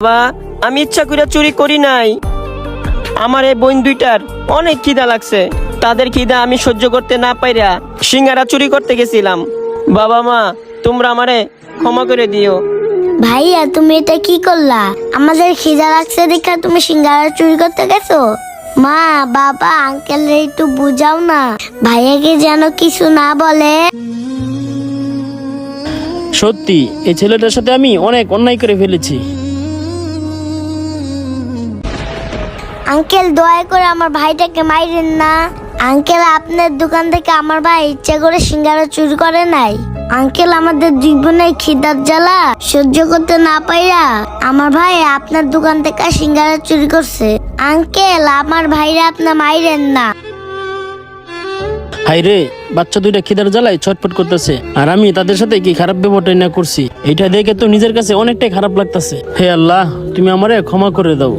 বাবা, আমি ইচ্ছা করে চুরি করি নাই। আমার এই বোন দুইটার অনেক খিদা লাগছে, তাদের খিদা আমি সহ্য করতে না পাইরা সিঙ্গারা চুরি করতে গেছিলাম। বাবা মা, তোমরা আমারে ক্ষমা করে দিও। ভাইয়া তুমি এটা কি করলা? আমাদের খিদা লাগছে দেখা তুমি সিঙ্গারা চুরি করতে গেছো? মা বাবা আঙ্কেল একটু বুঝাও না, ভাইয়াকে যেন কিছু না বলে। সত্যি এই ছেলেটার সাথে আমি অনেক অন্যায় করে ফেলেছি। আঙ্কেল দয়া করে আমার ভাইটাকে মাইরেন না। আঙ্কেল আপনার দোকান থেকে আমার ভাই ইচ্ছা করে সিঙ্গারা চুরি করে নাই। আঙ্কেল আমাদের জীবনের খিদার জ্বালা সহ্য করতে না পাইরা আমার ভাই আপনার দোকান থেকে সিঙ্গারা চুরি করছে। আঙ্কেল আমার ভাইরা আপনি মাইরেন না। হাই রে, বাচ্চা দুইটা খিদার জ্বালায় ছটফট করতেছে, আর আমি তাদের সাথে কি খারাপ ব্যবহারটাই না করছি। এটা দেখে তো নিজের কাছে অনেকটাই খারাপ লাগতেছে। হে আল্লাহ, তুমি আমারে ক্ষমা করে দাও।